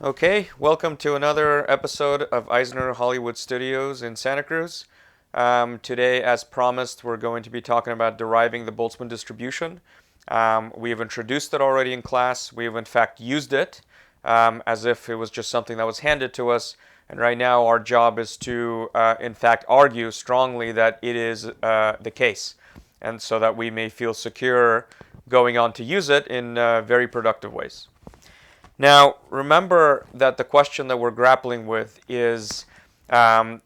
Okay, welcome to another episode of Eisner Hollywood Studios in Santa Cruz. Today, as promised, we're going to be talking about deriving the Boltzmann distribution. We have introduced it already in class. We have in fact used it as if it was just something that was handed to us. And right now our job is to, in fact, argue strongly that it is the case. And so that we may feel secure going on to use it in very productive ways. Now, remember that the question that we're grappling with is for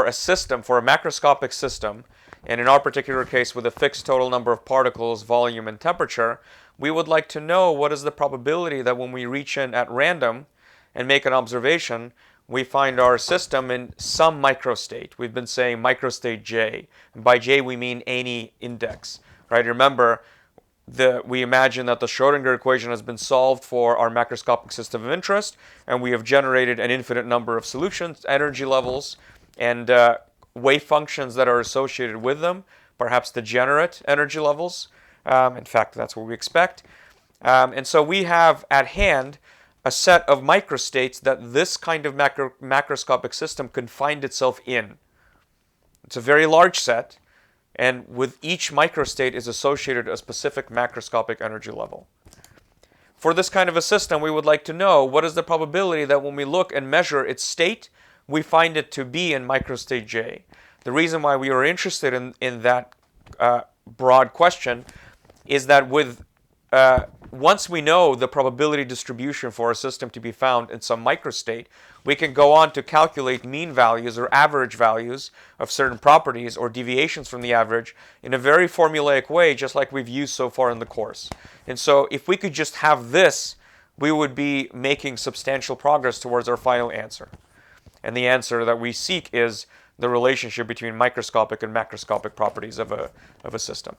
a system, for a macroscopic system, and in our particular case with a fixed total number of particles, volume, and temperature, we would like to know what is the probability that when we reach in at random and make an observation, we find our system in some microstate. We've been saying microstate J. And by J we mean any index, right? Remember, we imagine that the Schrodinger equation has been solved for our macroscopic system of interest, and we have generated an infinite number of solutions, energy levels, and wave functions that are associated with them, perhaps degenerate energy levels. In fact, that's what we expect. And so we have at hand a set of microstates that this kind of macroscopic system can find itself in. It's a very large set. And with each microstate is associated a specific macroscopic energy level. For this kind of a system, we would like to know what is the probability that when we look and measure its state, we find it to be in microstate J. The reason why we are interested in that broad question is that once we know the probability distribution for a system to be found in some microstate, we can go on to calculate mean values or average values of certain properties or deviations from the average in a very formulaic way, just like we've used so far in the course. And so if we could just have this, we would be making substantial progress towards our final answer. And the answer that we seek is the relationship between microscopic and macroscopic properties of a system.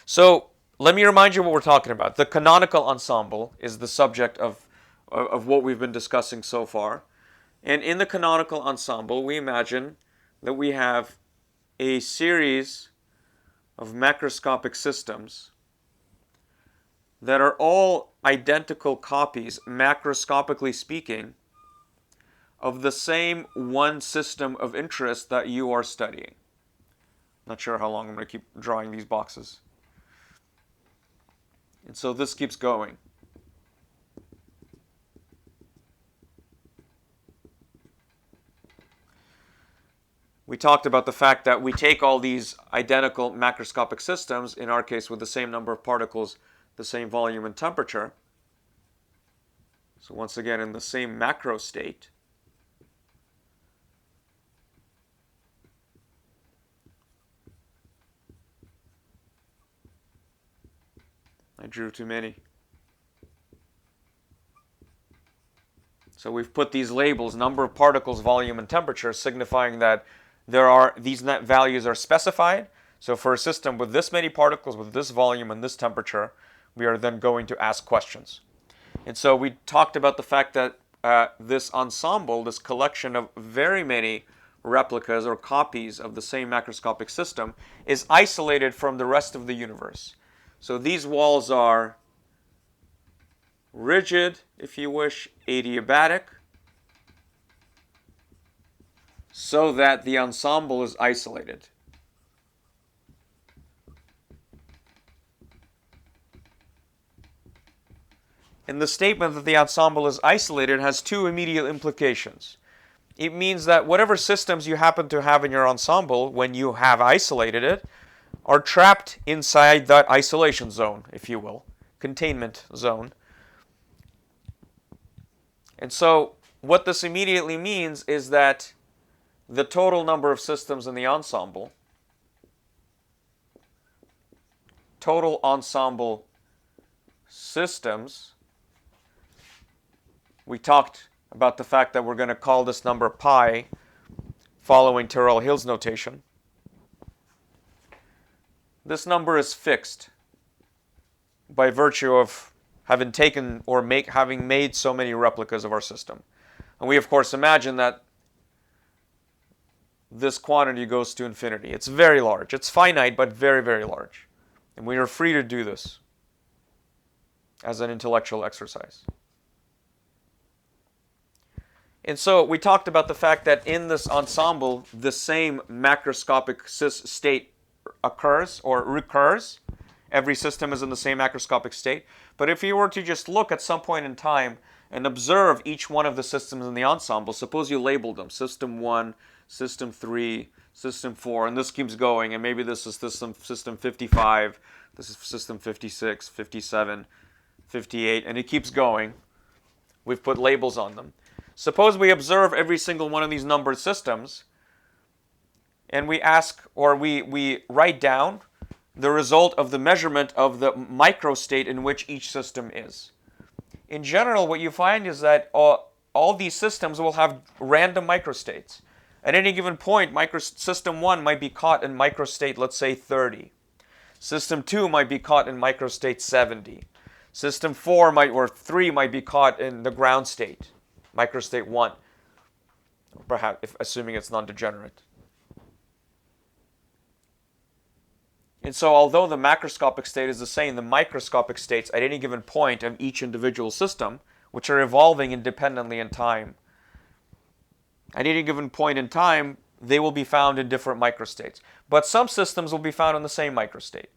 So let me remind you what we're talking about. The canonical ensemble is the subject of what we've been discussing so far. And in the canonical ensemble, we imagine that we have a series of macroscopic systems that are all identical copies, macroscopically speaking, of the same one system of interest that you are studying. Not sure how long I'm going to keep drawing these boxes. And so this keeps going. We talked about the fact that we take all these identical macroscopic systems, in our case with the same number of particles, the same volume and temperature. So once again, in the same macro state. I drew too many. So we've put these labels, number of particles, volume, and temperature, signifying that these net values are specified. So for a system with this many particles, with this volume and this temperature, we are then going to ask questions. And so we talked about the fact that this ensemble, this collection of very many replicas or copies of the same macroscopic system, is isolated from the rest of the universe. So these walls are rigid, if you wish, adiabatic, so that the ensemble is isolated. And the statement that the ensemble is isolated has two immediate implications. It means that whatever systems you happen to have in your ensemble, when you have isolated it, are trapped inside that isolation zone, if you will, containment zone. And so what this immediately means is that the total number of systems in the ensemble, total ensemble systems, we talked about the fact that we're going to call this number pi following Tyrrell-Hills notation. This number is fixed by virtue of having taken or having made so many replicas of our system. And we, of course, imagine that this quantity goes to infinity. It's very large. It's finite, but very, very large. And we are free to do this. as an intellectual exercise. And so we talked about the fact that in this ensemble, the same macroscopic state occurs or recurs. Every system is in the same macroscopic state. But if you were to just look at some point in time and observe each one of the systems in the ensemble, suppose you labeled them, system 1, system 3, system 4, and this keeps going, and maybe this is system 55, this is system 56, 57, 58, and it keeps going. We've put labels on them. Suppose we observe every single one of these numbered systems, and we ask, or we write down the result of the measurement of the microstate in which each system is. In general, what you find is that all these systems will have random microstates. At any given point, system 1 might be caught in microstate, let's say 30. System 2 might be caught in microstate 70. System 4 or 3 might be caught in the ground state, microstate 1, perhaps, assuming it's non-degenerate. And so although the macroscopic state is the same, the microscopic states at any given point of each individual system, which are evolving independently in time, at any given point in time, they will be found in different microstates. But some systems will be found in the same microstate.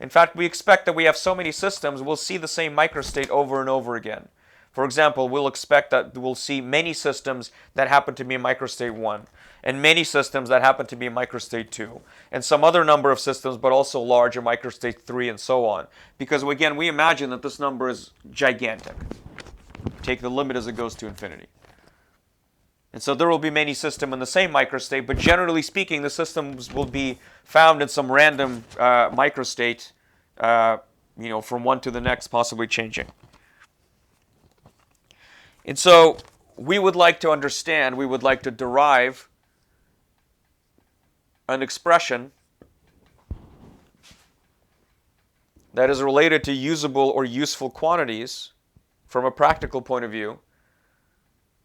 In fact, we expect that we have so many systems, we'll see the same microstate over and over again. For example, we'll expect that we'll see many systems that happen to be in microstate 1, and many systems that happen to be in microstate 2, and some other number of systems, but also large in microstate 3, and so on. Because again, we imagine that this number is gigantic. Take the limit as it goes to infinity. And so there will be many systems in the same microstate, but generally speaking, the systems will be found in some random microstate, from one to the next, possibly changing. And so we would like to understand, we would like to derive an expression that is related to usable or useful quantities from a practical point of view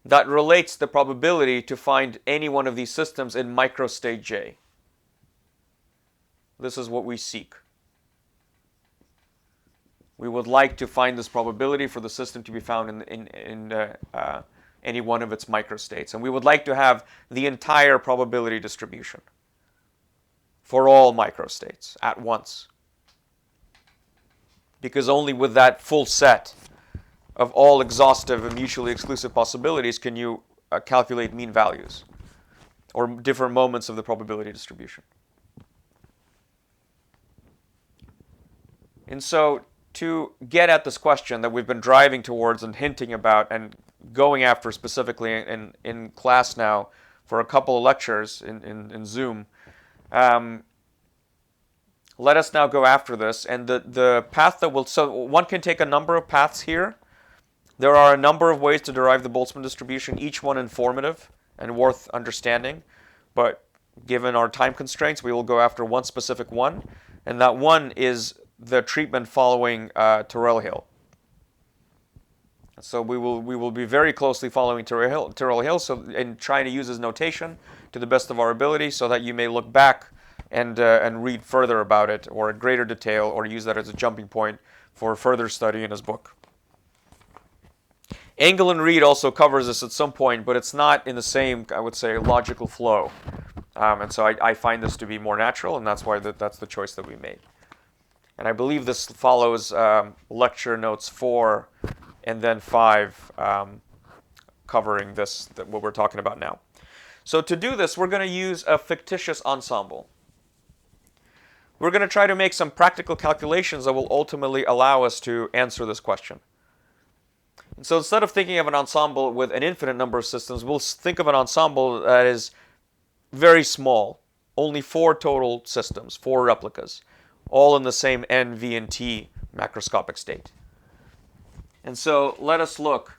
that relates the probability to find any one of these systems in microstate J. This is what we seek. We would like to find this probability for the system to be found in any one of its microstates. And we would like to have the entire probability distribution for all microstates at once. Because only with that full set of all exhaustive and mutually exclusive possibilities can you calculate mean values or different moments of the probability distribution. And so to get at this question that we've been driving towards and hinting about and going after specifically in class now for a couple of lectures in Zoom, let us now go after this. And the path that so one can take a number of paths here. There are a number of ways to derive the Boltzmann distribution, each one informative and worth understanding. But given our time constraints, we will go after one specific one. And that one is the treatment following Terrell-Hill. So we will be very closely following Terrell-Hill, and trying to use his notation to the best of our ability, so that you may look back and read further about it, or in greater detail, or use that as a jumping point for further study in his book. Engel and Reed also covers this at some point, but it's not in the same, I would say, logical flow. And so I find this to be more natural, and that's why that's the choice that we made. And I believe this follows lecture notes 4 and then 5, covering this, what we're talking about now. So to do this, we're going to use a fictitious ensemble. We're going to try to make some practical calculations that will ultimately allow us to answer this question. And so instead of thinking of an ensemble with an infinite number of systems, we'll think of an ensemble that is very small, only 4 total systems, 4 replicas, all in the same N, V, and T macroscopic state. And so let us look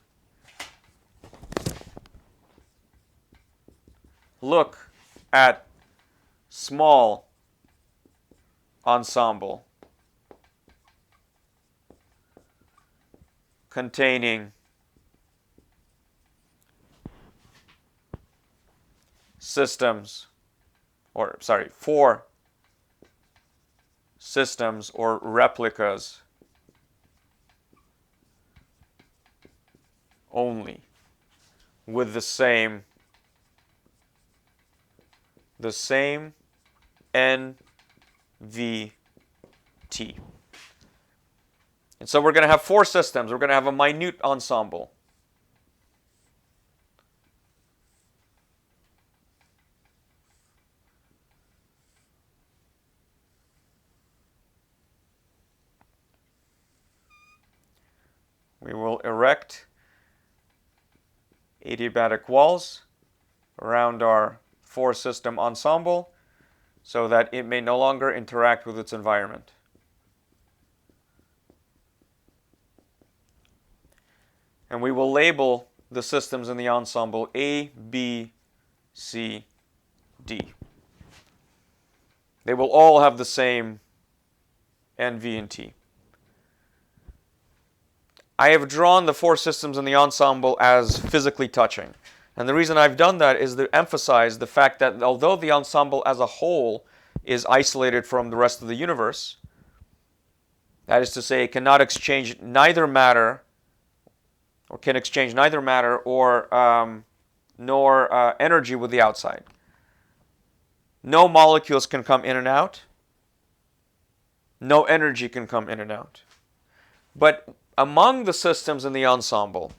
at small ensemble containing systems, or 4 systems or replicas only with the same NVT. And so we're going to have four systems. We're going to have a minute ensemble. We will erect adiabatic walls around our four-system ensemble so that it may no longer interact with its environment. And we will label the systems in the ensemble A, B, C, D. They will all have the same N, V, and T. I have drawn the four systems in the ensemble as physically touching. And the reason I've done that is to emphasize the fact that although the ensemble as a whole is isolated from the rest of the universe, that is to say, it cannot exchange neither matter, or nor energy with the outside. No molecules can come in and out. No energy can come in and out. But among the systems in the ensemble,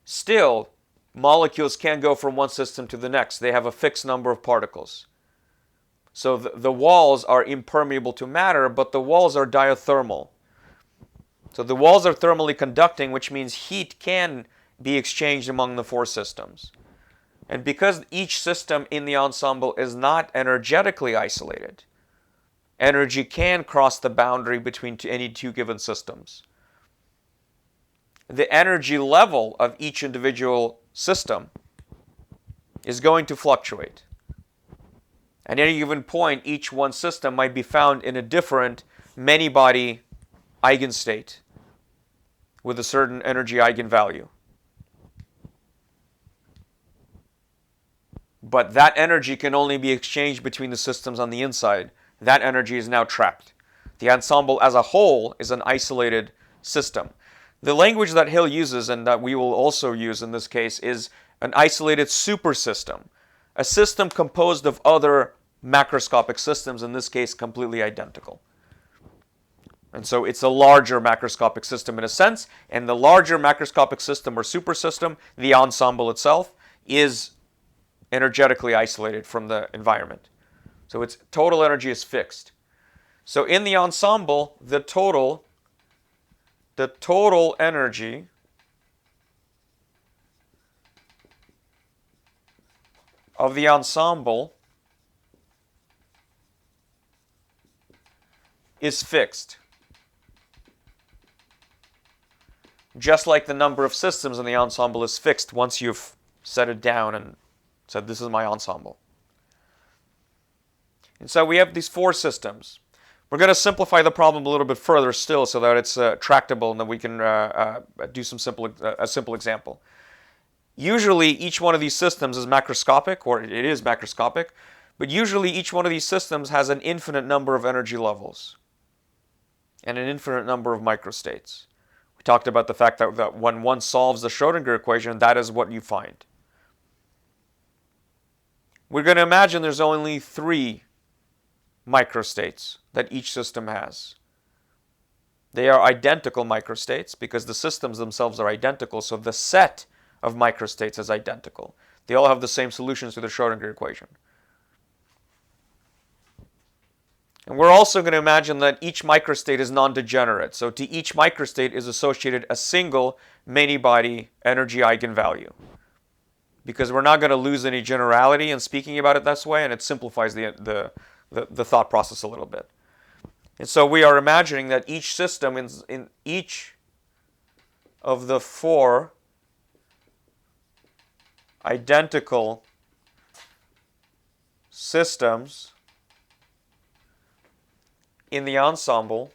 still, molecules can go from one system to the next. They have a fixed number of particles. So the walls are impermeable to matter, but the walls are diathermal. So the walls are thermally conducting, which means heat can be exchanged among the four systems. And because each system in the ensemble is not energetically isolated, energy can cross the boundary between any two given systems. The energy level of each individual system is going to fluctuate. At any given point, each one system might be found in a different many-body eigenstate with a certain energy eigenvalue. But that energy can only be exchanged between the systems on the inside. That energy is now trapped. The ensemble as a whole is an isolated system. The language that Hill uses, and that we will also use in this case, is an isolated supersystem. A system composed of other macroscopic systems, in this case completely identical. And so it's a larger macroscopic system in a sense, and the larger macroscopic system or supersystem, the ensemble itself, is energetically isolated from the environment. So its total energy is fixed. So in the ensemble, the total energy of the ensemble is fixed. Just like the number of systems in the ensemble is fixed once you've set it down and said, this is my ensemble. And so we have these four systems. We're going to simplify the problem a little bit further still so that it's tractable and that we can do a simple example. Usually each one of these systems is macroscopic, or it is macroscopic, but usually each one of these systems has an infinite number of energy levels and an infinite number of microstates. We talked about the fact that when one solves the Schrodinger equation, that is what you find. We're going to imagine there's only 3 microstates that each system has. They are identical microstates because the systems themselves are identical, so the set of microstates is identical. They all have the same solutions to the Schrodinger equation. And we're also going to imagine that each microstate is non-degenerate. So to each microstate is associated a single many-body energy eigenvalue. Because we're not going to lose any generality in speaking about it this way, and it simplifies the thought process a little bit. And so we are imagining that each system in each of the 4 identical systems in the ensemble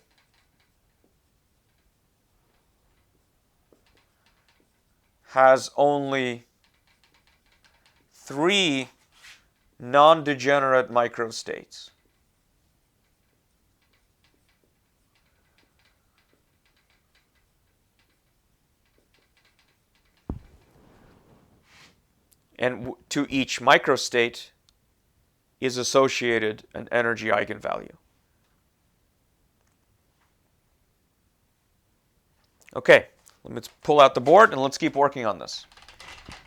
has only 3 non-degenerate microstates. And to each microstate is associated an energy eigenvalue. Okay, let's pull out the board and let's keep working on this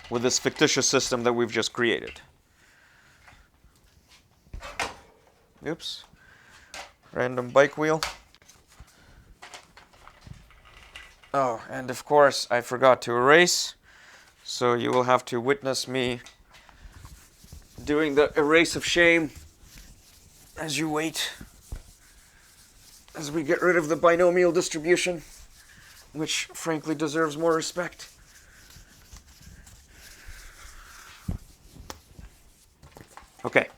with this fictitious system that we've just created. Oops. Random bike wheel. Oh, and of course I forgot to erase, so you will have to witness me doing the erase of shame as you wait, as we get rid of the binomial distribution, which frankly deserves more respect. Okay.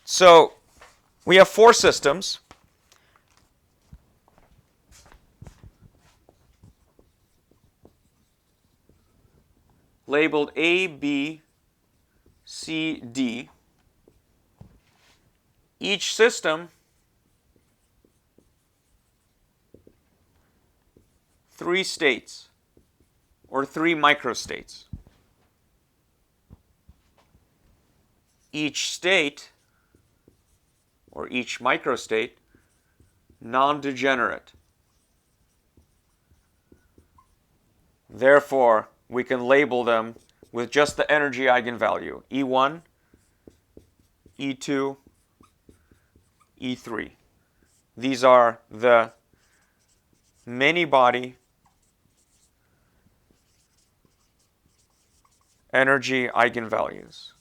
So we have four systems. Labeled A, B, C, D. Each system, three states, or three microstates. Each state, or each microstate, non-degenerate. Therefore, we can label them with just the energy eigenvalue, E1, E2, E3. These are the many-body energy eigenvalues.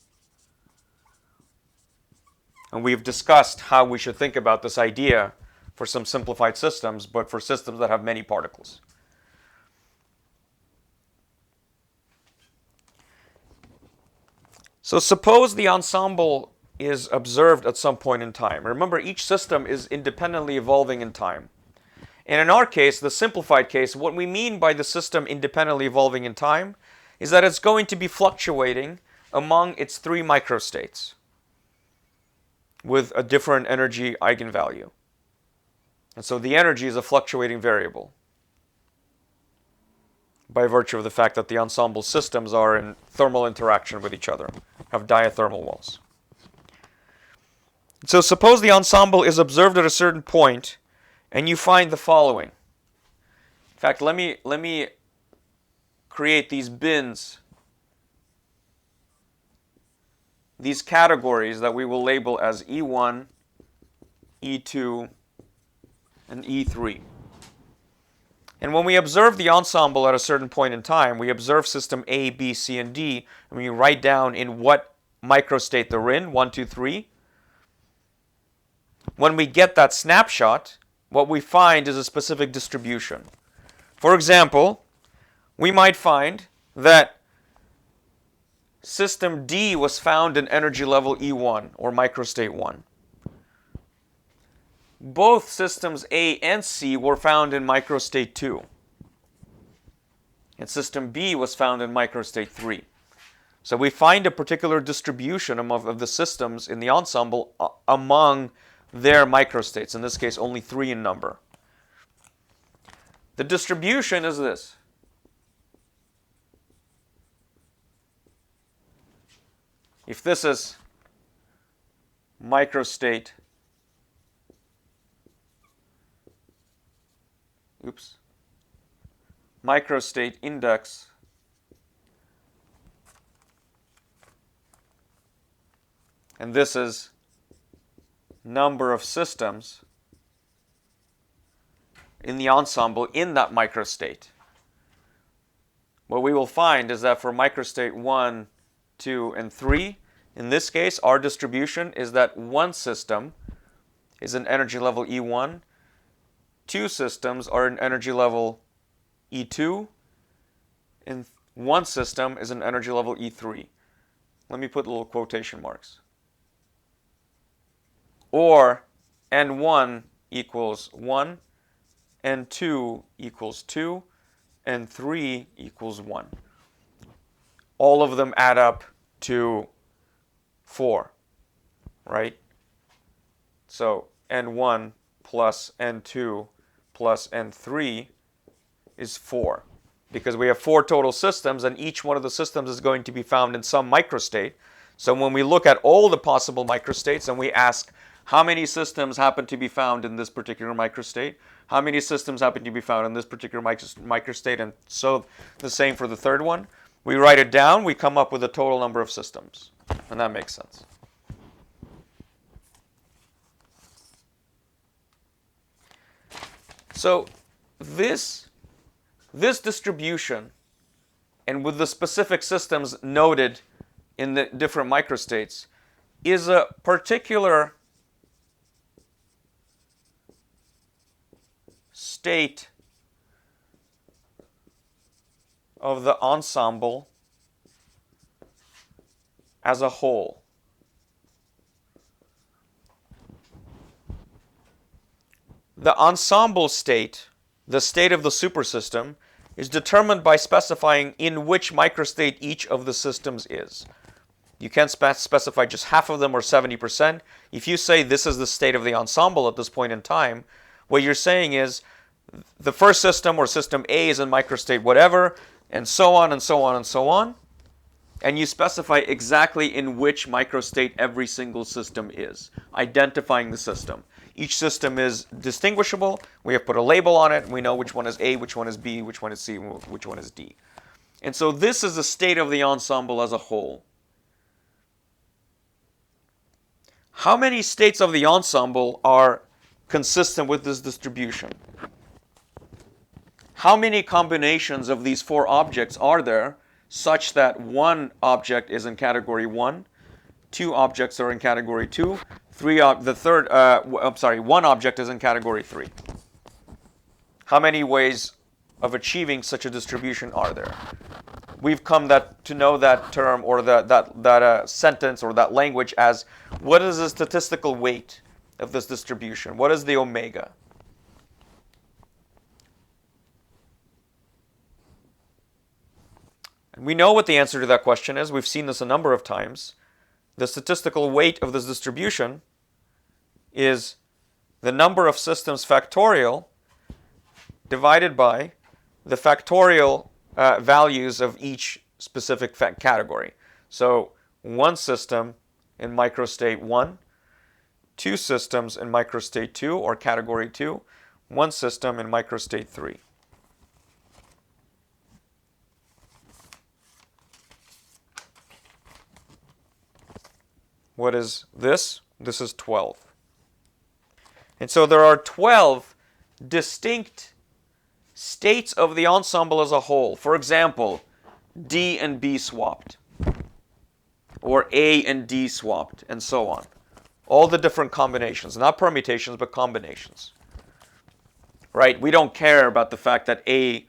And we've discussed how we should think about this idea for some simplified systems, but for systems that have many particles. So suppose the ensemble is observed at some point in time. Remember, each system is independently evolving in time. And in our case, the simplified case, what we mean by the system independently evolving in time is that it's going to be fluctuating among its three microstates with a different energy eigenvalue. And so the energy is a fluctuating variable by virtue of the fact that the ensemble systems are in thermal interaction with each other, have diathermal walls. So suppose the ensemble is observed at a certain point and you find the following. In fact, let me create these bins, these categories that we will label as E1, E2, and E3. And when we observe the ensemble at a certain point in time, we observe system A, B, C, and D, and we write down in what microstate they're in, 1, 2, 3. When we get that snapshot, what we find is a specific distribution. For example, we might find that system D was found in energy level E1, or microstate 1. Both systems A and C were found in microstate 2. And system B was found in microstate 3. So we find a particular distribution of the systems in the ensemble among their microstates. In this case, only 3 in number. The distribution is this. If this is microstate, microstate index and this is number of systems in the ensemble in that microstate. What we will find is that for microstate 1, 2, and 3, in this case, our distribution is that one system is an energy level E1, 2 systems are an energy level E2, and one system is an energy level E3. Let me put little quotation marks. Or N1 equals 1, N2 equals 2, and 3 equals 1. All of them add up to 4, right? So N1 plus N2 plus n3 is 4. Because we have 4 total systems, and each one of the systems is going to be found in some microstate. So when we look at all the possible microstates and we ask how many systems happen to be found in this particular microstate, how many systems happen to be found in this particular microstate, and so the same for the third one, we write it down, we come up with a total number of systems. And that makes sense. So this distribution, and with the specific systems noted in the different microstates, is a particular state of the ensemble as a whole. The ensemble state, the state of the supersystem, is determined by specifying in which microstate each of the systems is. You can't specify just half of them or 70%. If you say this is the state of the ensemble at this point in time, what you're saying is the first system or system A is in microstate whatever, and so on and so on and so on. And you specify exactly in which microstate every single system is, identifying the system. Each system is distinguishable. We have put a label on it. We know which one is A, which one is B, which one is C, which one is D. And so this is the state of the ensemble as a whole. How many states of the ensemble are consistent with this distribution? How many combinations of these 4 objects are there such that one object is in category 1, 2 objects are in category 2, one object is in category 3? How many ways of achieving such a distribution are there? We've come to know that term or that sentence or that language as, what is the statistical weight of this distribution? What is the omega? And we know what the answer to that question is. We've seen this a number of times. The statistical weight of this distribution is the number of systems factorial divided by the factorial values of each specific category. So one system in microstate 1, 2 systems in microstate 2 or category 2, one system in microstate 3. What is this? This is 12. And so there are 12 distinct states of the ensemble as a whole. For example, D and B swapped, or A and D swapped, and so on. All the different combinations, not permutations, but combinations. Right? We don't care about the fact that A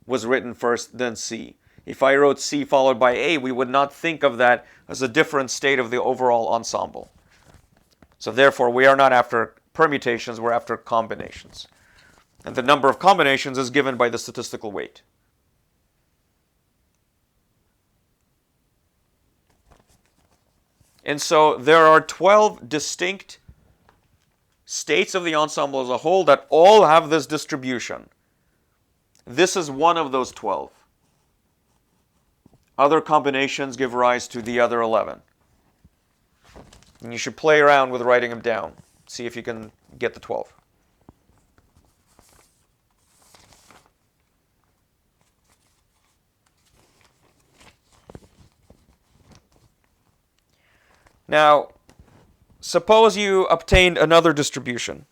was written first, then C. If I wrote C followed by A, we would not think of that as a different state of the overall ensemble. So therefore, we are not after permutations, we're after combinations. And the number of combinations is given by the statistical weight. And so there are 12 distinct states of the ensemble as a whole that all have this distribution. This is one of those 12. Other combinations give rise to the other 11. And you should play around with writing them down. See if you can get the 12. Now, suppose you obtained another distribution.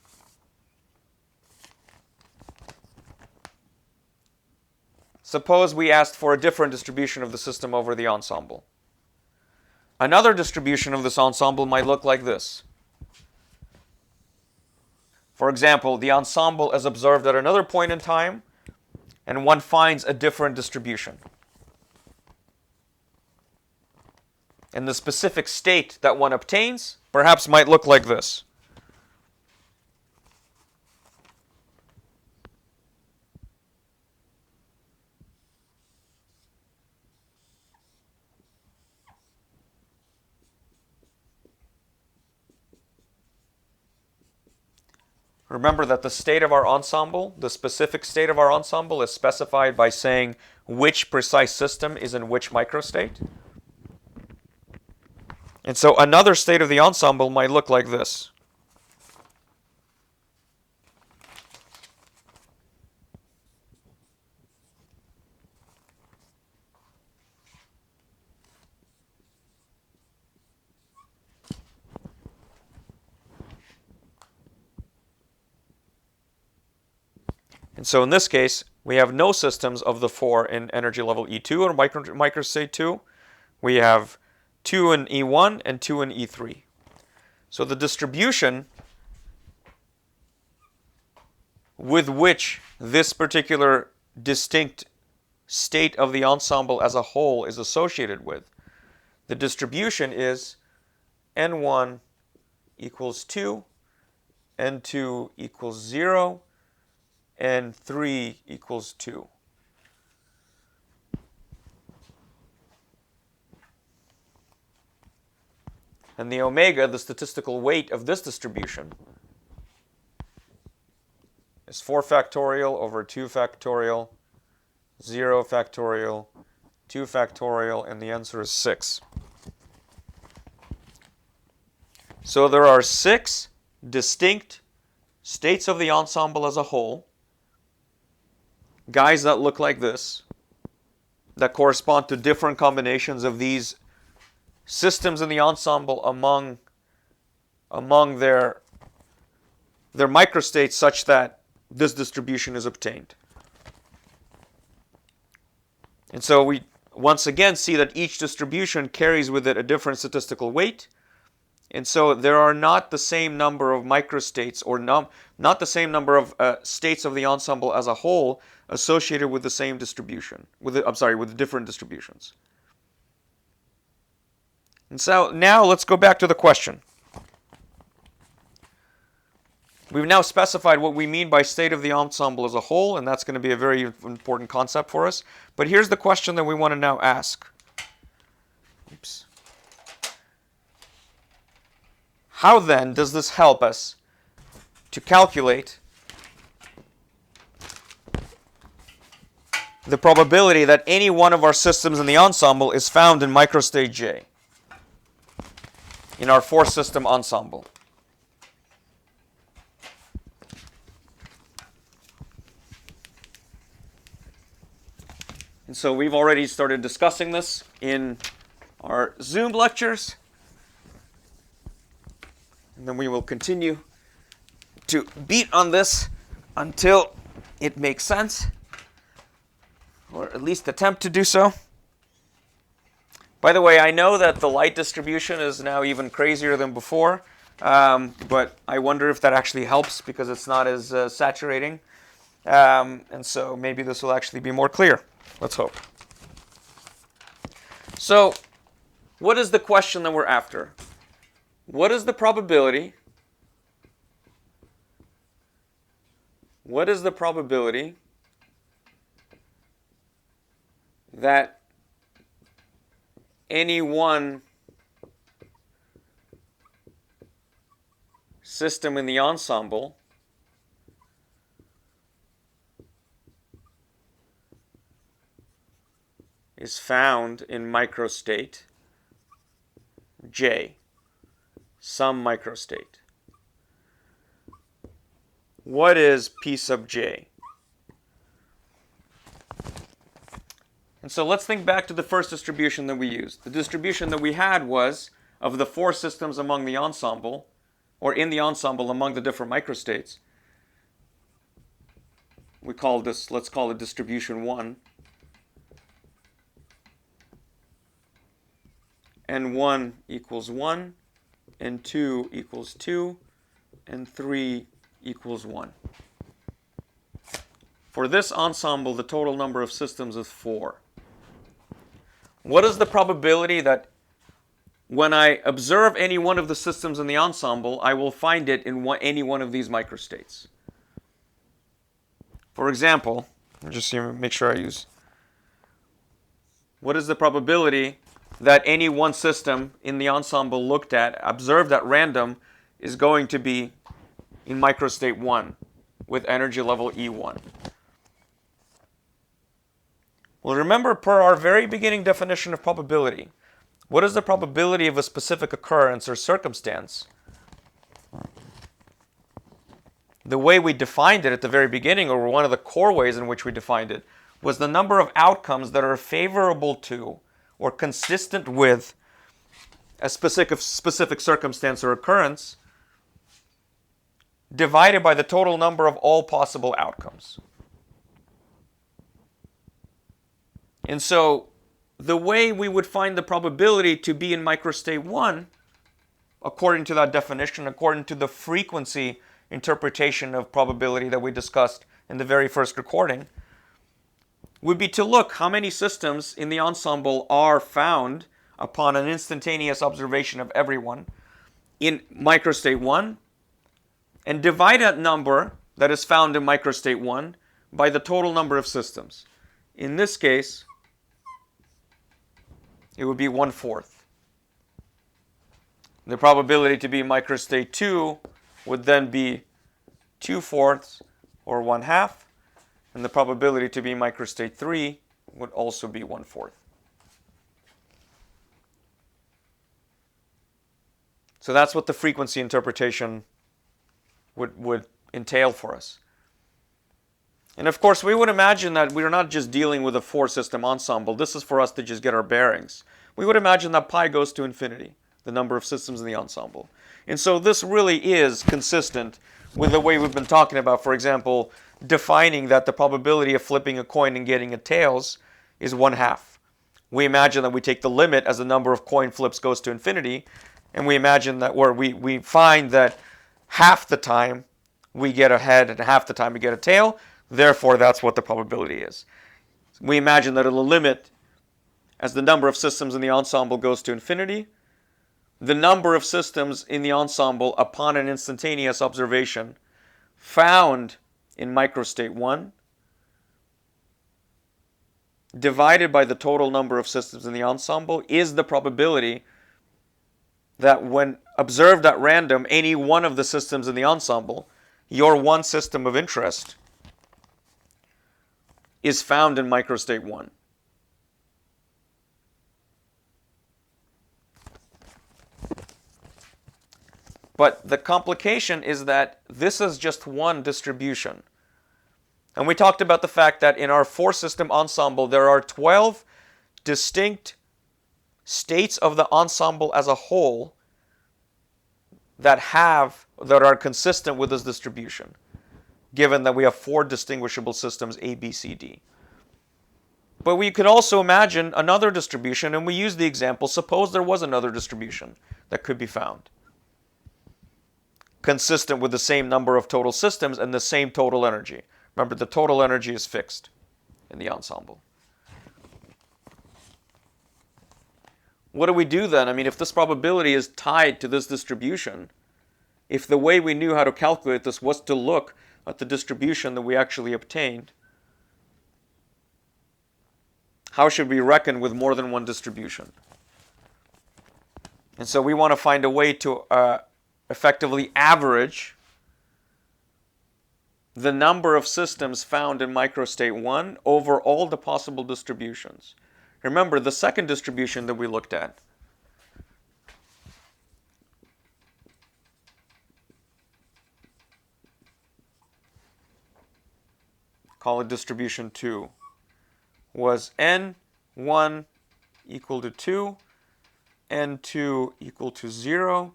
Suppose we asked for a different distribution of the system over the ensemble. Another distribution of this ensemble might look like this. For example, the ensemble is observed at another point in time, and one finds a different distribution. And the specific state that one obtains perhaps might look like this. Remember that the state of our ensemble, the specific state of our ensemble, is specified by saying which precise system is in which microstate. And so another state of the ensemble might look like this. And so in this case, we have no systems of the 4 in energy level E2 or microstate 2. We have 2 in E1 and 2 in E3. So the distribution with which this particular distinct state of the ensemble as a whole is associated with, the distribution is N1 equals 2, N2 equals 0, and 3 equals 2. And the omega, the statistical weight of this distribution, is 4 factorial over 2 factorial, 0 factorial, 2 factorial, and the answer is 6. So there are 6 distinct states of the ensemble as a whole, guys that look like this, that correspond to different combinations of these systems in the ensemble among their microstates such that this distribution is obtained. And so we once again see that each distribution carries with it a different statistical weight. And so there are not the same number of microstates or not the same number of states of the ensemble as a whole associated with the same distribution, with the different distributions. And so now let's go back to the question. We've now specified what we mean by state of the ensemble as a whole, and that's going to be a very important concept for us. But here's the question that we want to now ask. Oops. How then does this help us to calculate the probability that any one of our systems in the ensemble is found in microstate J, in our 4-system ensemble? And so we've already started discussing this in our Zoom lectures. And then we will continue to beat on this until it makes sense, or at least attempt to do so. By the way, I know that the light distribution is now even crazier than before, but I wonder if that actually helps because it's not as saturating. And so maybe this will actually be more clear. Let's hope. So, what is the question that we're after? What is the probability? What is the probability that any one system in the ensemble is found in microstate J, some microstate? What is P sub J? And so let's think back to the first distribution that we used. The distribution that we had was of the 4 systems among the ensemble, or in the ensemble among the different microstates. We call this, let's call it distribution 1. And 1 equals 1, and 2 equals 2, and 3 equals 1. For this ensemble, the total number of systems is 4. What is the probability that when I observe any one of the systems in the ensemble, I will find it in any one of these microstates? For example, just make sure I use. What is the probability that any one system in the ensemble looked at, observed at random, is going to be in microstate 1 with energy level E1? Well, remember, per our very beginning definition of probability, what is the probability of a specific occurrence or circumstance? The way we defined it at the very beginning, or one of the core ways in which we defined it, was the number of outcomes that are favorable to or consistent with a specific circumstance or occurrence divided by the total number of all possible outcomes. And so the way we would find the probability to be in microstate 1, according to that definition, according to the frequency interpretation of probability that we discussed in the very first recording, would be to look how many systems in the ensemble are found upon an instantaneous observation of everyone in microstate 1, and divide that number that is found in microstate 1 by the total number of systems. In this case, it would be 1/4. The probability to be microstate 2 would then be 2/4 or 1/2, and the probability to be microstate 3 would also be 1/4. So that's what the frequency interpretation would entail for us. And of course, we would imagine that we're not just dealing with a 4-system ensemble. This is for us to just get our bearings. We would imagine that pi goes to infinity, the number of systems in the ensemble. And so this really is consistent with the way we've been talking about, for example, defining that the probability of flipping a coin and getting a tails is 1/2. We imagine that we take the limit as the number of coin flips goes to infinity, and we imagine that, or we find that half the time we get a head and half the time we get a tail. Therefore, that's what the probability is. We imagine that it'll limit as the number of systems in the ensemble goes to infinity. The number of systems in the ensemble upon an instantaneous observation found in microstate 1 divided by the total number of systems in the ensemble is the probability that when observed at random, any one of the systems in the ensemble, your one system of interest, is found in microstate 1. But the complication is that this is just one distribution. And we talked about the fact that in our 4-system ensemble, there are 12 distinct states of the ensemble as a whole that are consistent with this distribution, given that we have 4 distinguishable systems, A, B, C, D. But we could also imagine another distribution, and we use the example, suppose there was another distribution that could be found, consistent with the same number of total systems and the same total energy. Remember, the total energy is fixed in the ensemble. What do we do then? I mean, if this probability is tied to this distribution, if the way we knew how to calculate this was to look at the distribution that we actually obtained, how should we reckon with more than one distribution? And so we want to find a way to effectively average the number of systems found in microstate 1 over all the possible distributions. Remember, the second distribution that we looked at call it distribution 2, was n1 equal to 2, n2 equal to 0,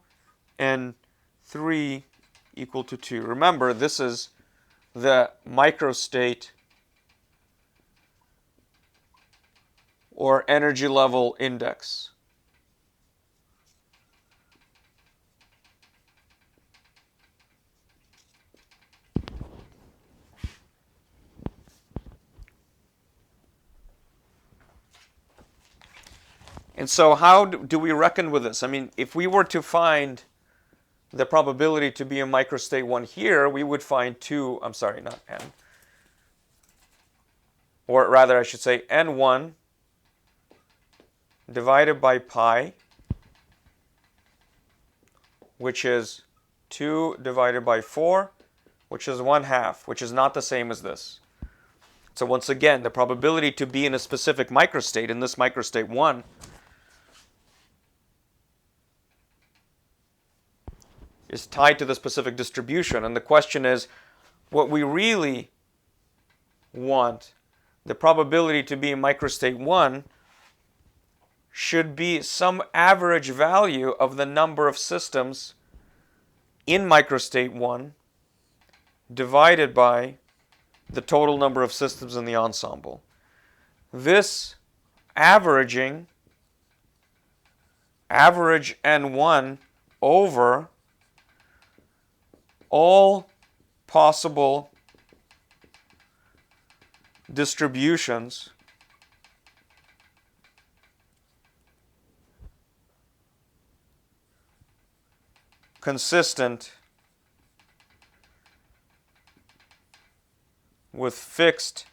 n3 equal to 2. Remember, this is the microstate or energy level index. And so how do we reckon with this? I mean, if we were to find the probability to be in microstate 1 here, we would find not n. Or rather, I should say n1 divided by pi, which is 2 divided by 4, which is 1/2, which is not the same as this. So once again, the probability to be in a specific microstate, in this microstate 1, is tied to the specific distribution. And the question is, what we really want, the probability to be in microstate 1, should be some average value of the number of systems in microstate 1 divided by the total number of systems in the ensemble. This averaging, average N1 over all possible distributions consistent with fixed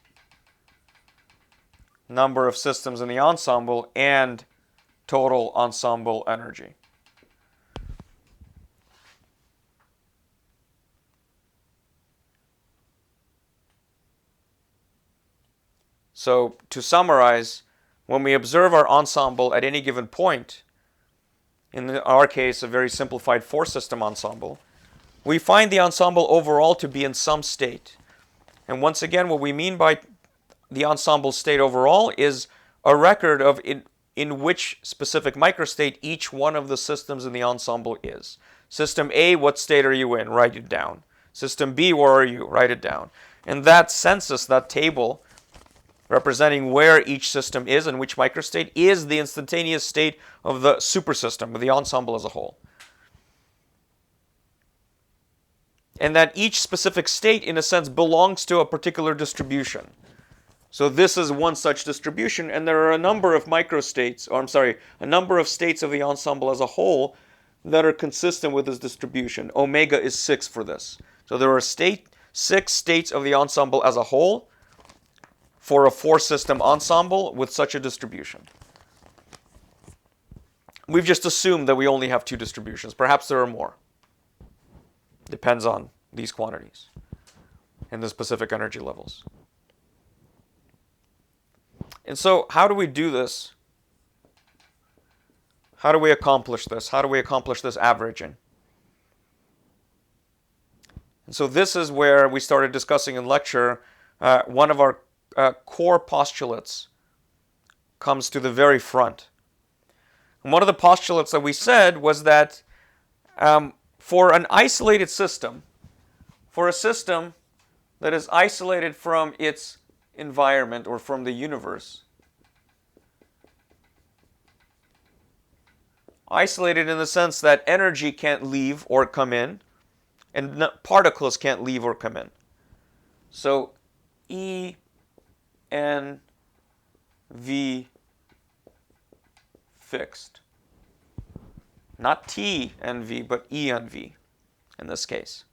number of systems in the ensemble and total ensemble energy. So to summarize, when we observe our ensemble at any given point, in our case a very simplified 4-system ensemble, we find the ensemble overall to be in some state. And once again, what we mean by the ensemble state overall is a record of in which specific microstate each one of the systems in the ensemble is. System A, what state are you in? Write it down. System B, where are you? Write it down. And that census, that table, representing where each system is and which microstate, is the instantaneous state of the supersystem, of the ensemble as a whole. And that each specific state, in a sense, belongs to a particular distribution. So this is one such distribution, and there are a number of microstates, or a number of states of the ensemble as a whole that are consistent with this distribution. Omega is 6 for this. So there are 6 states of the ensemble as a whole for a 4-system ensemble with such a distribution. We've just assumed that we only have 2 distributions. Perhaps there are more. Depends on these quantities and the specific energy levels. And so how do we do this? How do we accomplish this? How do we accomplish this averaging? And so this is where we started discussing in lecture one of our core postulates comes to the very front. And one of the postulates that we said was that for an isolated system, for a system that is isolated from its environment or from the universe, isolated in the sense that energy can't leave or come in, and particles can't leave or come in. So E N V fixed. Not T and V, but E and V in this case.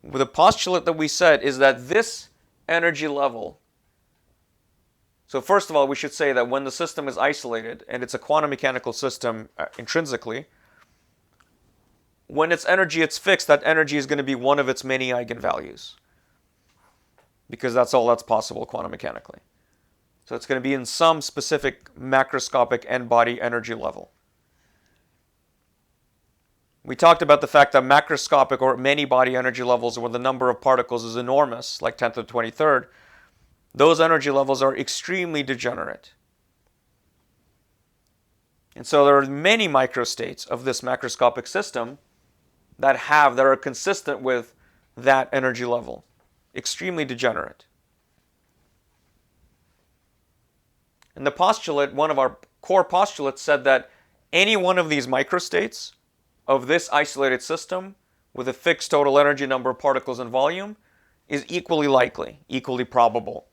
The postulate that we said is that this energy level, so first of all, we should say that when the system is isolated, and it's a quantum mechanical system intrinsically, when its energy is fixed, that energy is going to be one of its many eigenvalues. Because that's all that's possible quantum mechanically. So it's going to be in some specific macroscopic n-body energy level. We talked about the fact that macroscopic or many-body energy levels, where the number of particles is enormous, like 10 to the 23rd, those energy levels are extremely degenerate. And so there are many microstates of this macroscopic system that are consistent with that energy level. Extremely degenerate. And the postulate, one of our core postulates, said that any one of these microstates of this isolated system with a fixed total energy number of particles and volume is equally likely, equally probable.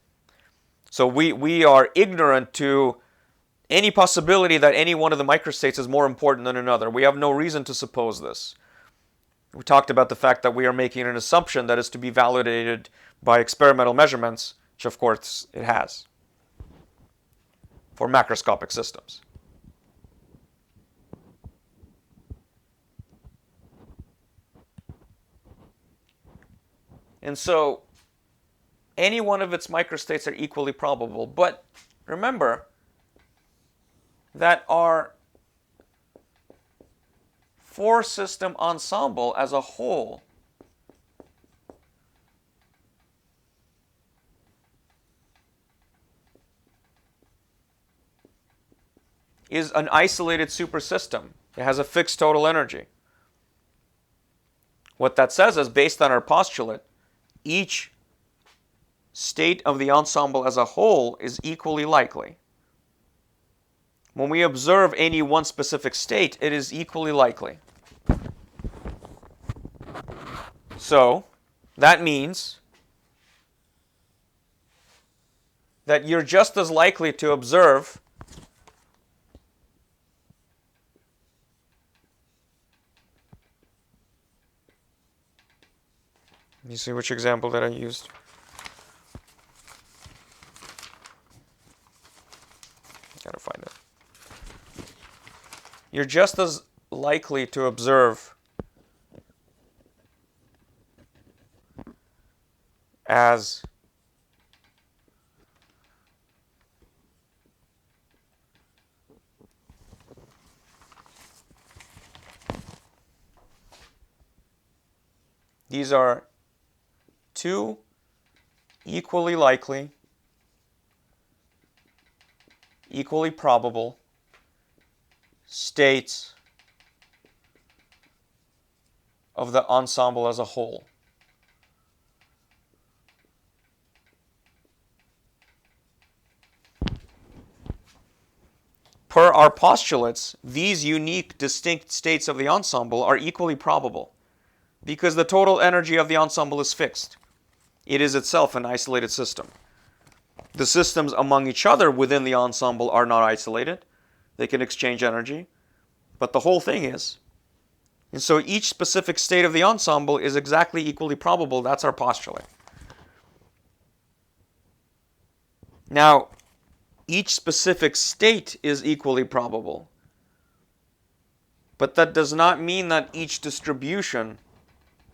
So we are ignorant to any possibility that any one of the microstates is more important than another. We have no reason to suppose this. We talked about the fact that we are making an assumption that is to be validated by experimental measurements, which of course it has, for macroscopic systems. And so any one of its microstates are equally probable. But remember that our four-system ensemble as a whole is an isolated supersystem. It has a fixed total energy. What that says is, based on our postulate, each state of the ensemble as a whole is equally likely. When we observe any one specific state, it is equally likely. So that means that you're just as likely to observe you see which example that I used. Gotta find it. You're just as likely to observe as these are two equally likely, equally probable states of the ensemble as a whole. Per our postulates, these unique, distinct states of the ensemble are equally probable because the total energy of the ensemble is fixed. It is itself an isolated system. The systems among each other within the ensemble are not isolated. They can exchange energy, but the whole thing is. And so each specific state of the ensemble is exactly equally probable. That's our postulate. Now, each specific state is equally probable, but that does not mean that each distribution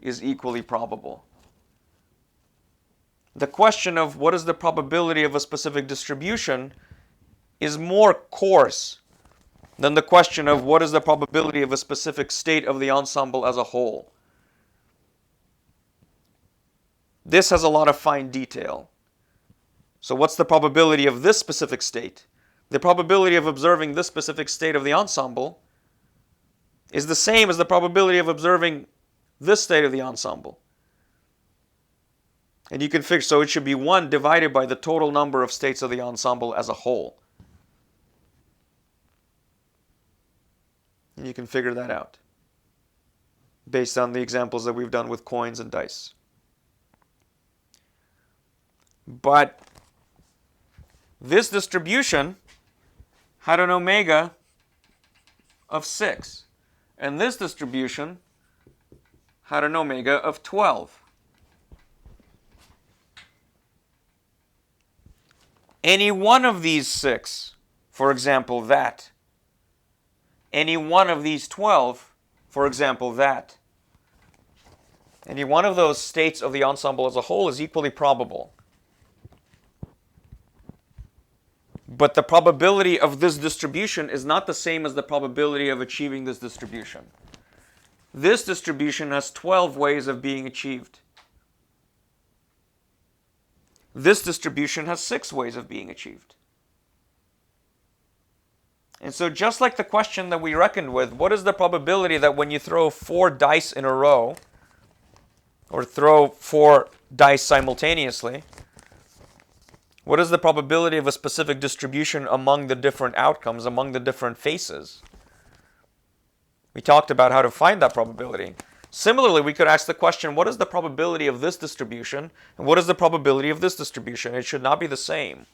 is equally probable. The question of what is the probability of a specific distribution is more coarse than the question of what is the probability of a specific state of the ensemble as a whole. This has a lot of fine detail. So what's the probability of this specific state? The probability of observing this specific state of the ensemble is the same as the probability of observing this state of the ensemble. And you can figure, so it should be 1 divided by the total number of states of the ensemble as a whole. And you can figure that out based on the examples that we've done with coins and dice. But this distribution had an omega of 6. And this distribution had an omega of 12. Any one of these 6, for example, that. Any one of these 12, for example, that. Any one of those states of the ensemble as a whole is equally probable. But the probability of this distribution is not the same as the probability of achieving this distribution. This distribution has 12 ways of being achieved. This distribution has 6 ways of being achieved. And so just like the question that we reckoned with, what is the probability that when you throw 4 dice in a row, or throw 4 dice simultaneously, what is the probability of a specific distribution among the different outcomes, among the different faces? We talked about how to find that probability. Similarly, we could ask the question, what is the probability of this distribution, and what is the probability of this distribution? It should not be the same.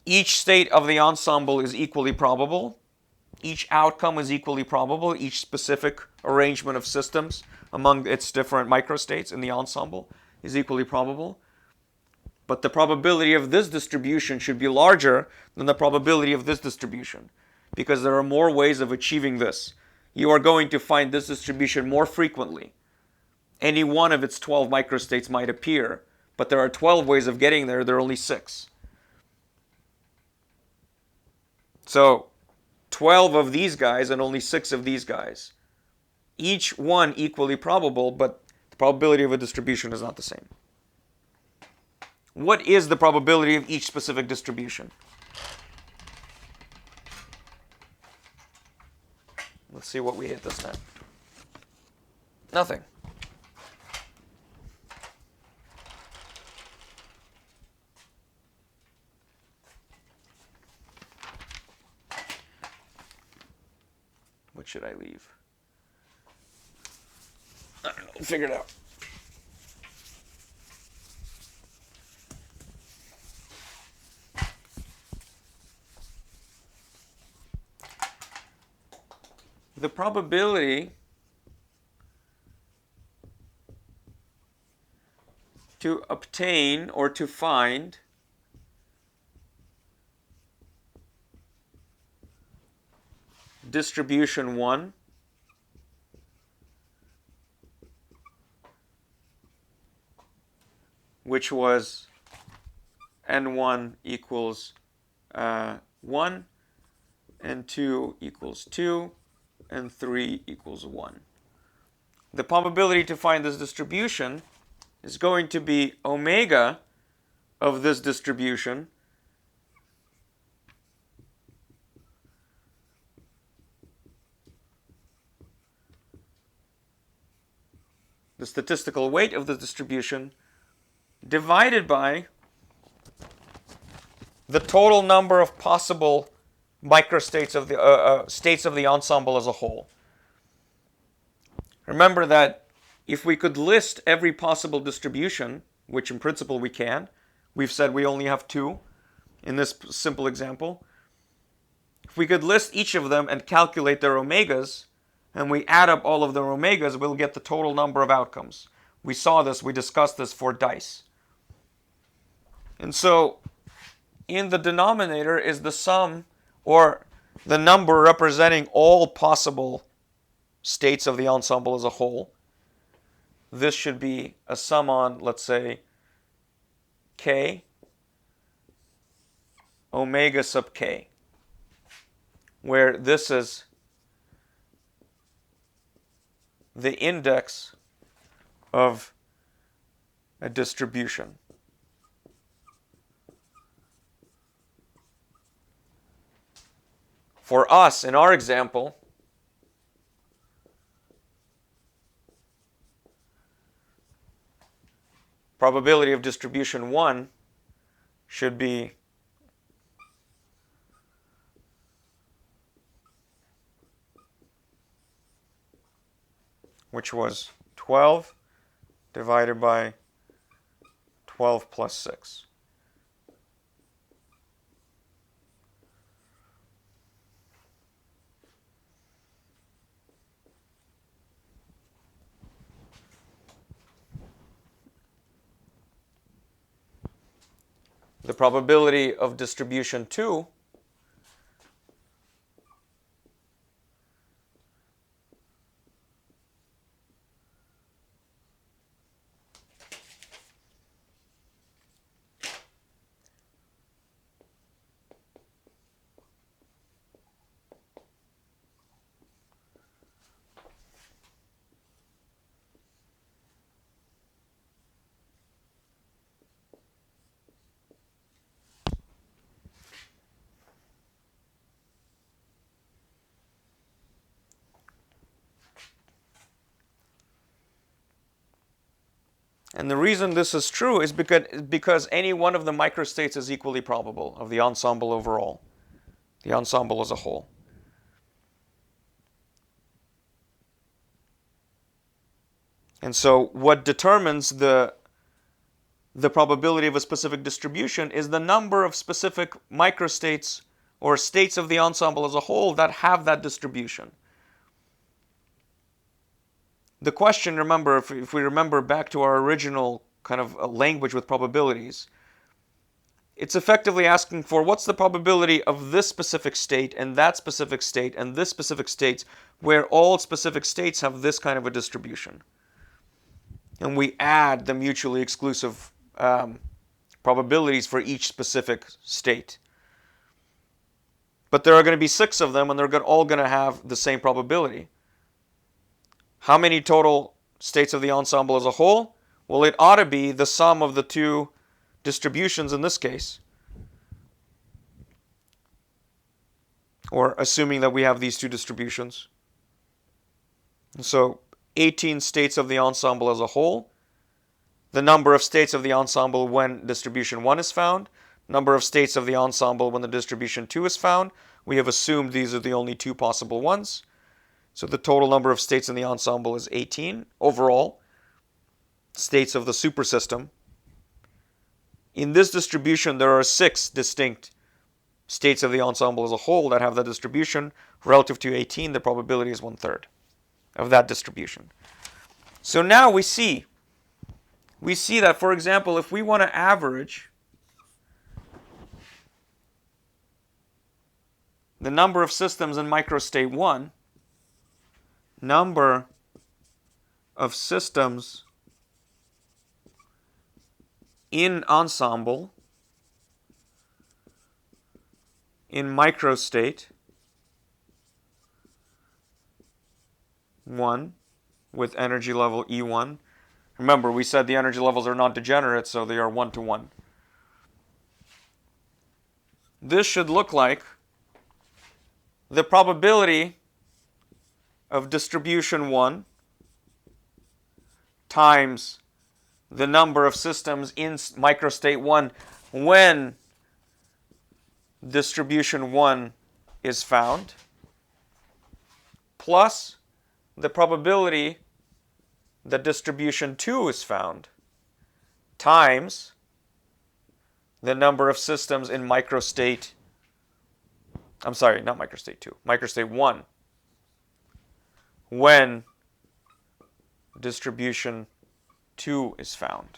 Each state of the ensemble is equally probable. Each outcome is equally probable. Each specific arrangement of systems among its different microstates in the ensemble is equally probable. But the probability of this distribution should be larger than the probability of this distribution, because there are more ways of achieving this. You are going to find this distribution more frequently. any one of its 12 microstates might appear. But there are 12 ways of getting there. There are only 6. So 12 of these guys and only 6 of these guys. Each one equally probable, but the probability of a distribution is not the same. What is the probability of each specific distribution? Let's see what we hit this time. Nothing. What should I leave? I don't know. Figure it out. The probability to obtain or to find distribution 1 which was n1 equals 1, n2 equals 2, and 3 equals 1. The probability to find this distribution is going to be omega of this distribution the statistical weight of the distribution divided by the total number of possible microstates of the states of the ensemble as a whole. Remember that if we could list every possible distribution, which in principle we can, we've said we only have 2 in this simple example. If we could list each of them and calculate their omegas, and we add up all of their omegas, we'll get the total number of outcomes. We saw this, we discussed this for dice. And so in the denominator is the sum or the number representing all possible states of the ensemble as a whole. This should be a sum on, let's say, k omega sub k, where this is the index of a distribution. For us, in our example, probability of distribution 1 should be which was 12 divided by 12 plus 6. The probability of distribution 2 And the reason this is true is because any one of the microstates is equally probable of the ensemble overall, the ensemble as a whole. And so what determines the probability of a specific distribution is the number of specific microstates or states of the ensemble as a whole that have that distribution. The question, remember, if we remember back to our original kind of language with probabilities, it's effectively asking for what's the probability of this specific state and that specific state and this specific state where all specific states have this kind of a distribution. and we add the mutually exclusive probabilities for each specific state. But there are going to be 6 of them, and they're all going to have the same probability. How many total states of the ensemble as a whole? Well, it ought to be the sum of the 2 distributions in this case. Or assuming that we have these 2 distributions. So 18 states of the ensemble as a whole. The number of states of the ensemble when distribution 1 is found. Number of states of the ensemble when the distribution 2 is found. We have assumed these are the only 2 possible ones. So the total number of states in the ensemble is 18 overall. States of the supersystem. In this distribution, there are 6 distinct states of the ensemble as a whole that have that distribution. Relative to 18, the probability is 1/3 of that distribution. So now we see that, for example, if we want to average the number of systems in microstate 1, number of systems in ensemble in microstate 1 with energy level E1. Remember, we said the energy levels are not degenerate, so they are 1-to-1. This should look like the probability of distribution 1 times the number of systems in microstate 1 when distribution 1 is found, plus the probability that distribution 2 is found, times the number of systems in microstate, I'm sorry, not microstate 2, microstate 1, when distribution 2 is found.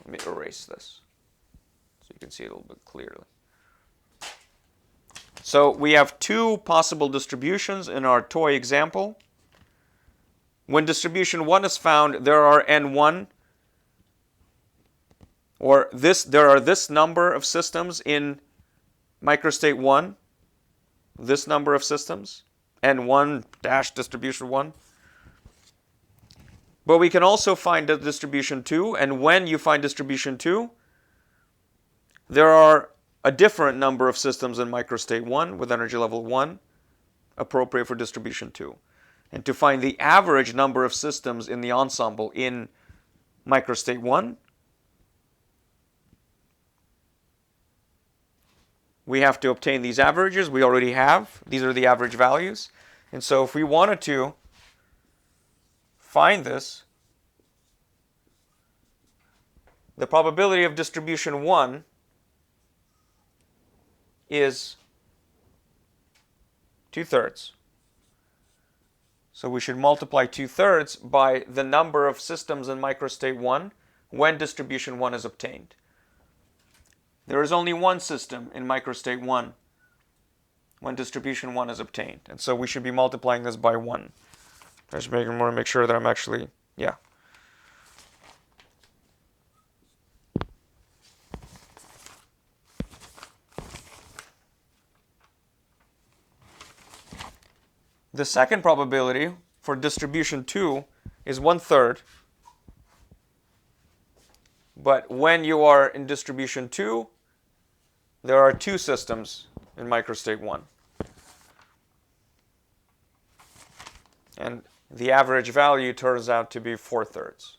Let me erase this so you can see it a little bit clearly. So we have 2 possible distributions in our toy example. When distribution 1 is found, there are n1, or there are this number of systems in microstate 1, this number of systems, n1 dash distribution 1. But we can also find the distribution 2, and when you find distribution 2, there are a different number of systems in microstate 1 with energy level 1 appropriate for distribution 2. And to find the average number of systems in the ensemble in microstate 1, we have to obtain these averages. We already have. These are the average values. And so if we wanted to find this, the probability of distribution 1 is 2/3. So we should multiply 2/3 by the number of systems in microstate 1 when distribution 1 is obtained. There is only one system in microstate 1 when distribution 1 is obtained. And so we should be multiplying this by 1. I just want to make sure that I'm actually, yeah. The second probability for distribution 2 is 1/3. But when you are in distribution 2, there are 2 systems in microstate 1. And the average value turns out to be 4/3.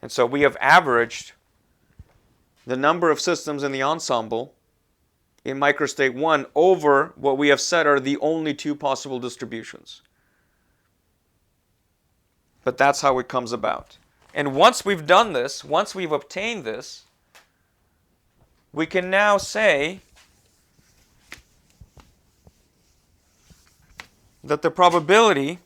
And so we have averaged the number of systems in the ensemble in microstate 1 over what we have said are the only 2 possible distributions. But that's how it comes about. And once we've done this, once we've obtained this, we can now say that the probability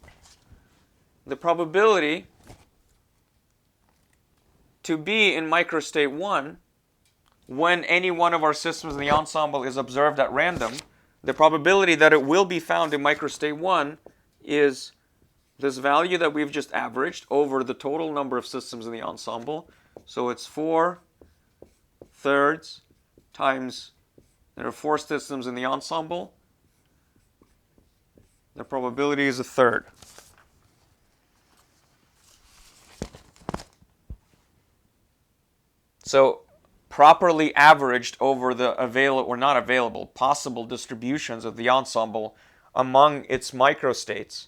to be in microstate 1 when any one of our systems in the ensemble is observed at random, the probability that it will be found in microstate 1 is this value that we've just averaged over the total number of systems in the ensemble. So it's 4/3 times, there are 4 systems in the ensemble. The probability is 1/3. So properly averaged over the available, or not available, possible distributions of the ensemble among its microstates,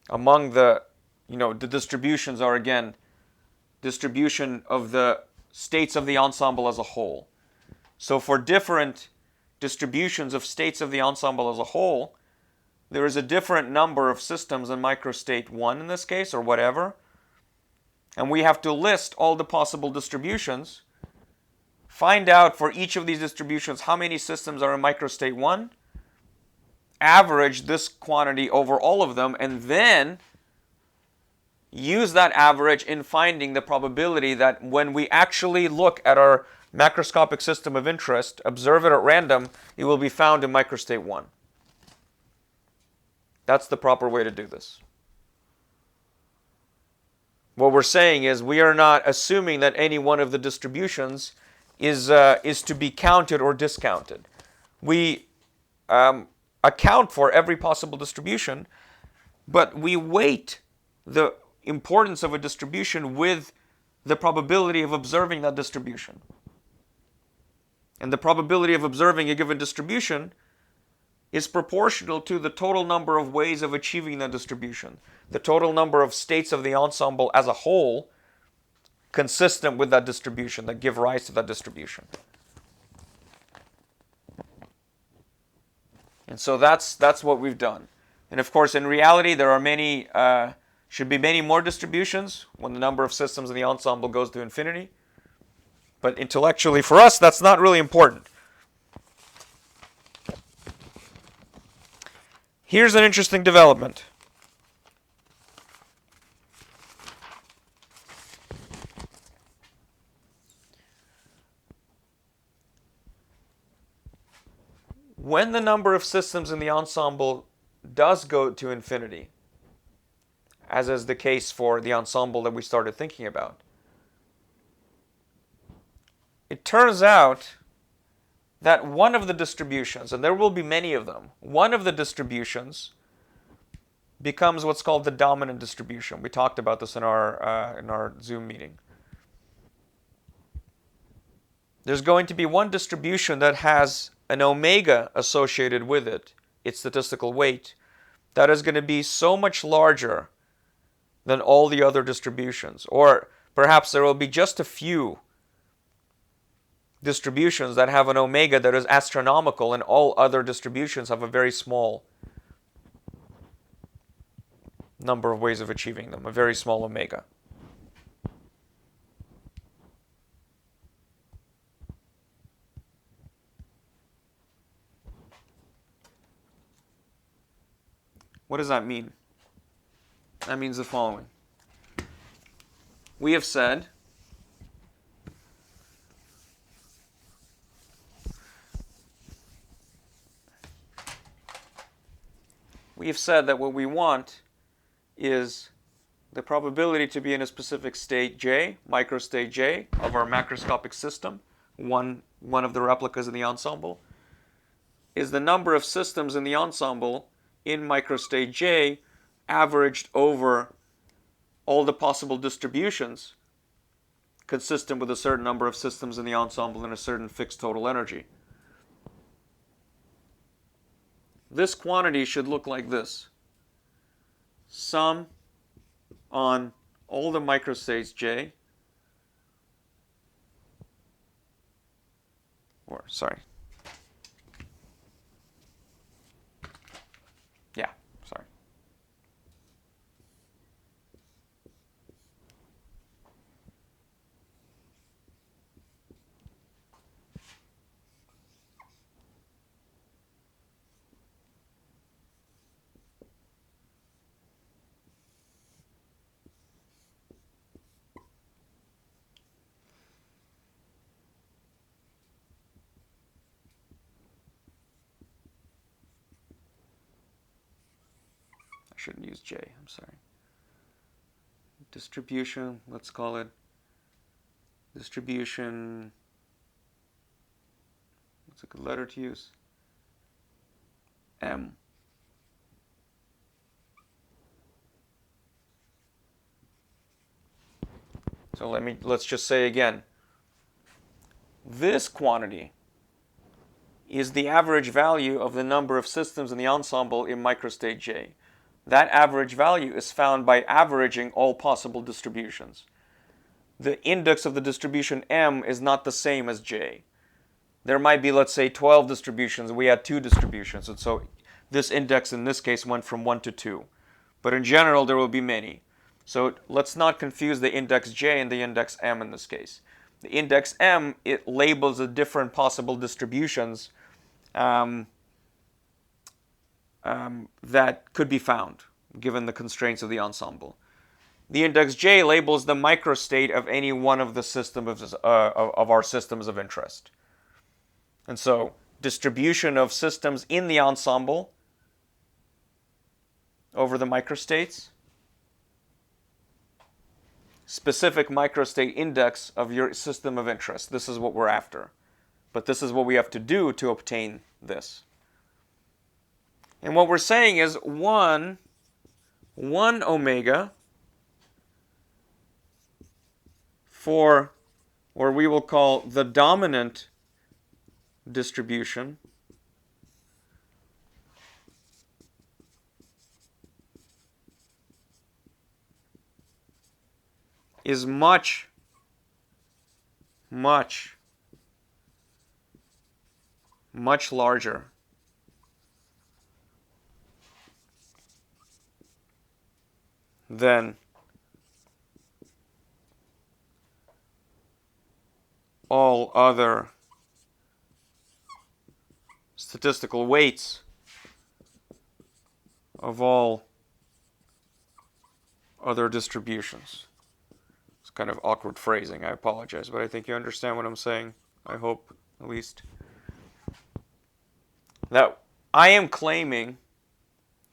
among the, the distributions are, again, distribution of the states of the ensemble as a whole. So for different distributions of states of the ensemble as a whole, there is a different number of systems in microstate 1 in this case, or whatever. And we have to list all the possible distributions, find out for each of these distributions how many systems are in microstate 1, average this quantity over all of them, and then use that average in finding the probability that when we actually look at our macroscopic system of interest, observe it at random, it will be found in microstate 1. That's the proper way to do this. What we're saying is we are not assuming that any one of the distributions is to be counted or discounted. We account for every possible distribution, but we weight the importance of a distribution with the probability of observing that distribution. And the probability of observing a given distribution is proportional to the total number of ways of achieving that distribution, the total number of states of the ensemble as a whole consistent with that distribution, that give rise to that distribution. And so that's what we've done. And of course, in reality, there are should be many more distributions when the number of systems in the ensemble goes to infinity. But intellectually, for us, that's not really important. Here's an interesting development. When the number of systems in the ensemble does go to infinity, as is the case for the ensemble that we started thinking about, it turns out that one of the distributions, and there will be many of them, one of the distributions becomes what's called the dominant distribution. We talked about this in our Zoom meeting. There's going to be one distribution that has an omega associated with it, its statistical weight, that is going to be so much larger than all the other distributions. Or perhaps there will be just a few distributions that have an omega that is astronomical, and all other distributions have a very small number of ways of achieving them, a very small omega. What does that mean? That means the following. We have said that what we want is the probability to be in a specific state J, microstate J, of our macroscopic system, one of the replicas in the ensemble, is the number of systems in the ensemble in microstate J averaged over all the possible distributions consistent with a certain number of systems in the ensemble and a certain fixed total energy. This quantity should look like this. Sum on all the microstates J, shouldn't use J, I'm sorry. Distribution, let's call it distribution, what's a good letter to use? M. So let's just say again, this quantity is the average value of the number of systems in the ensemble in microstate J. That average value is found by averaging all possible distributions. The index of the distribution M is not the same as J. There might be, let's say, 12 distributions. We had 2 distributions. And so this index in this case went from 1 to 2. But in general, there will be many. So let's not confuse the index J and the index M in this case. The index M, it labels the different possible distributions that could be found given the constraints of the ensemble. The index J labels the microstate of any one of the systems of our systems of interest. And so distribution of systems in the ensemble over the microstates, specific microstate index of your system of interest. This is what we're after. But this is what we have to do to obtain this. And what we're saying is 1 omega for, or we will call the dominant distribution is much larger than all other statistical weights of all other distributions. It's kind of awkward phrasing, I apologize, but I think you understand what I'm saying. I hope, at least. That I am claiming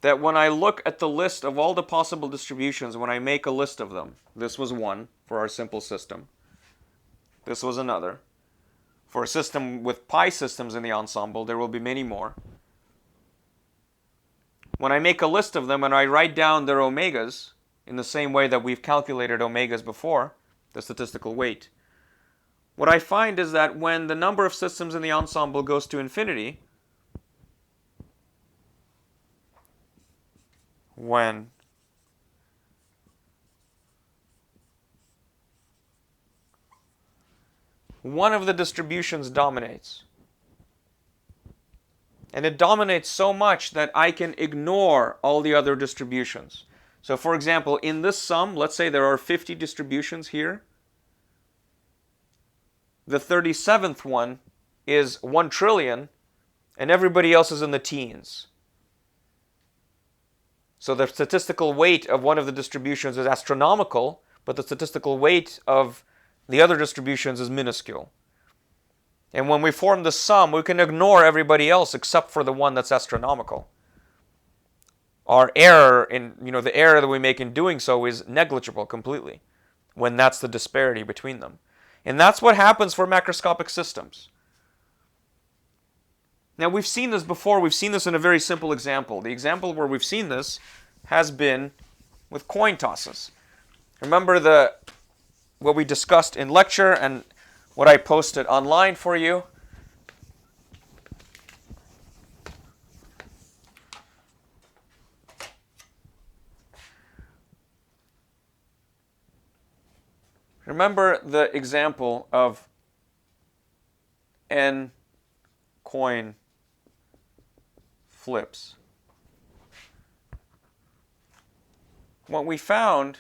that when I look at the list of all the possible distributions, when I make a list of them, this was one for our simple system. This was another. For a system with pi systems in the ensemble, there will be many more. When I make a list of them and I write down their omegas, in the same way that we've calculated omegas before, the statistical weight, what I find is that when the number of systems in the ensemble goes to infinity, when one of the distributions dominates, and it dominates so much that I can ignore all the other distributions. So for example, in this sum, let's say there are 50 distributions here. The 37th one is 1 trillion, and everybody else is in the teens. So the statistical weight of one of the distributions is astronomical, but the statistical weight of the other distributions is minuscule. And when we form the sum, we can ignore everybody else except for the one that's astronomical. Our error the error that we make in doing so is negligible completely, when that's the disparity between them. And that's what happens for macroscopic systems. Now we've seen this before. We've seen this in a very simple example. The example where we've seen this has been with coin tosses. Remember what we discussed in lecture and what I posted online for you? Remember the example of n coin flips. What we found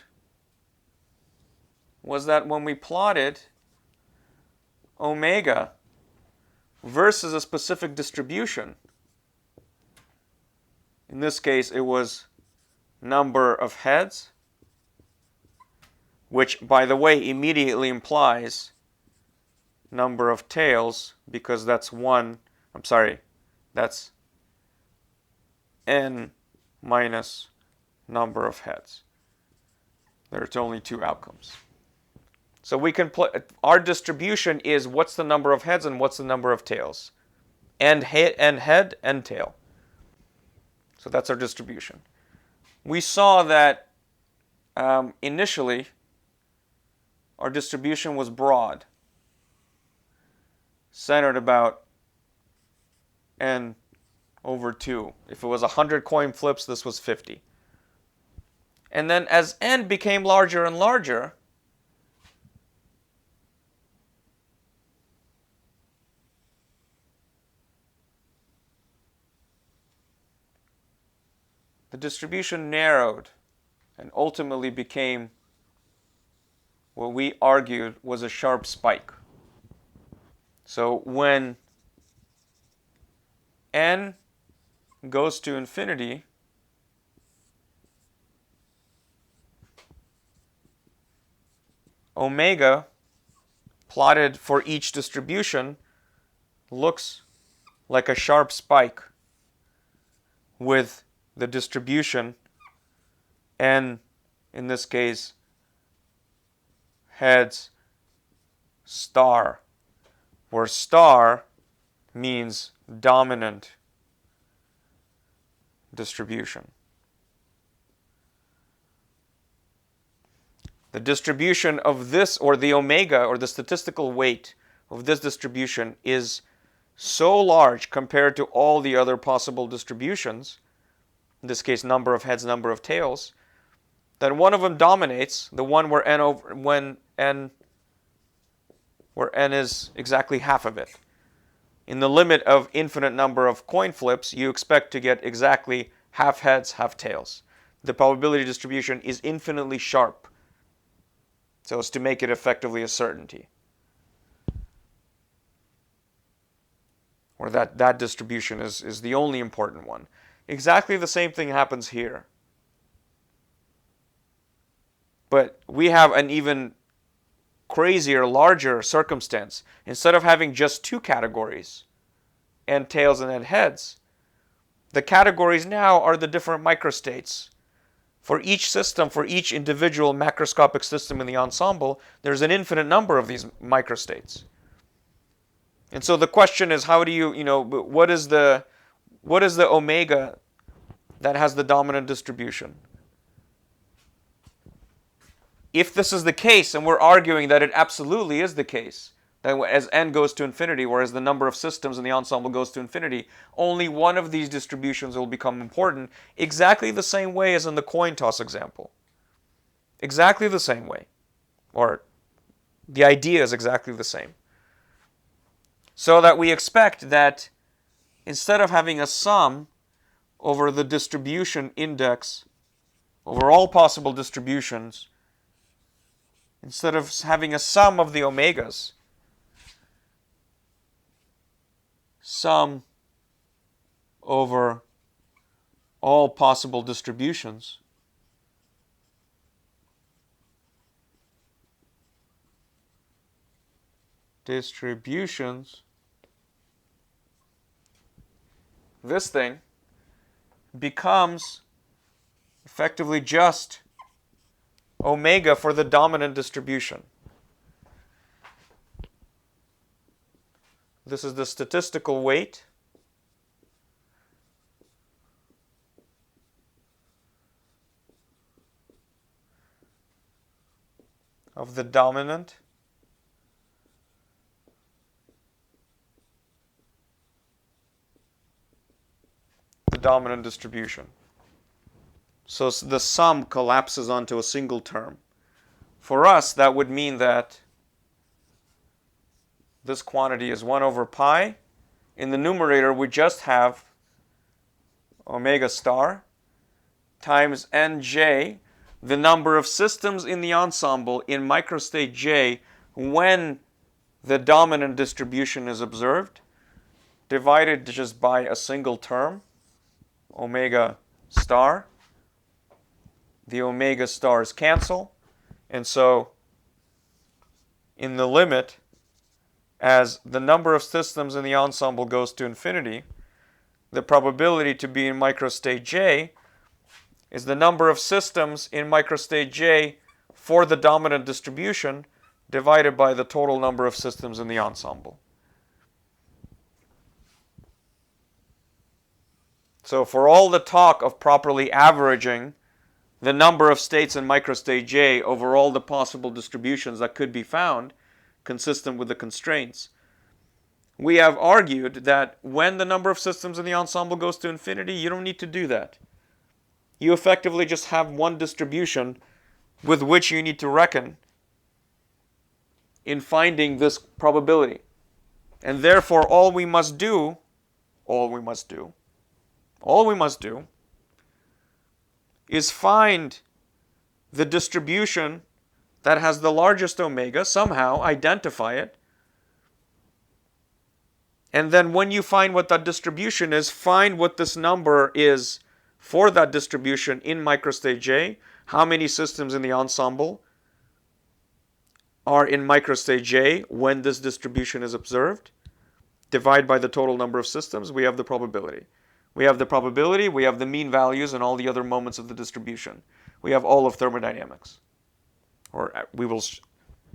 was that when we plotted omega versus a specific distribution, in this case it was number of heads, which by the way immediately implies number of tails, because that's that's n minus number of heads. There's only two outcomes. So we can our distribution is what's the number of heads and what's the number of tails. And head and tail. So that's our distribution. We saw that initially our distribution was broad, centered about n over 2. If it was 100 coin flips, this was 50. And then as n became larger and larger, the distribution narrowed and ultimately became what we argued was a sharp spike. So when n goes to infinity, omega plotted for each distribution looks like a sharp spike with the distribution n, in this case, heads star, where star means dominant distribution. The distribution of this, or the omega, or the statistical weight of this distribution is so large compared to all the other possible distributions, in this case number of heads, number of tails, that one of them dominates, the one where n is exactly half of it. In the limit of infinite number of coin flips, you expect to get exactly half heads, half tails. The probability distribution is infinitely sharp, so as to make it effectively a certainty. Or that distribution is the only important one. Exactly the same thing happens here. But we have an even crazier, larger circumstance. Instead of having just two categories, n tails and n heads, the categories now are the different microstates. For each system, for each individual macroscopic system in the ensemble, there's an infinite number of these microstates. And so the question is, how do you, what is the omega that has the dominant distribution? If this is the case, and we're arguing that it absolutely is the case, that as n goes to infinity, whereas the number of systems in the ensemble goes to infinity, only one of these distributions will become important, exactly the same way as in the coin toss example. Exactly the same way. Or the idea is exactly the same. So that we expect that instead of having a sum over the distribution index, over all possible distributions, instead of having a sum of the omegas, sum over all possible distributions, this thing becomes effectively just omega for the dominant distribution. This is the statistical weight of the dominant distribution. So the sum collapses onto a single term. For us, that would mean that this quantity is 1 over pi. In the numerator, we just have omega star times nj, the number of systems in the ensemble in microstate j when the dominant distribution is observed, divided just by a single term, omega star. The omega stars cancel, and so in the limit, as the number of systems in the ensemble goes to infinity, the probability to be in microstate J is the number of systems in microstate J for the dominant distribution divided by the total number of systems in the ensemble. So for all the talk of properly averaging the number of states in microstate J over all the possible distributions that could be found, consistent with the constraints, we have argued that when the number of systems in the ensemble goes to infinity, you don't need to do that. You effectively just have one distribution with which you need to reckon in finding this probability. And therefore, all we must do is find the distribution that has the largest omega, somehow identify it, and then when you find what that distribution is, find what this number is for that distribution in microstate J, how many systems in the ensemble are in microstate J when this distribution is observed, divide by the total number of systems, we have the probability. We have the probability, we have the mean values and all the other moments of the distribution. We have all of thermodynamics, or we will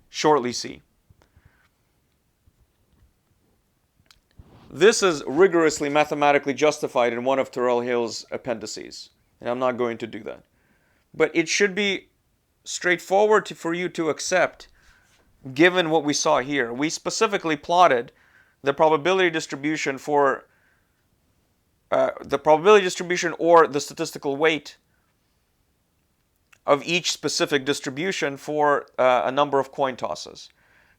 shortly see. This is rigorously mathematically justified in one of Terrell Hill's appendices, and I'm not going to do that. But it should be straightforward for you to accept, given what we saw here. We specifically plotted the probability distribution for or the statistical weight of each specific distribution for a number of coin tosses.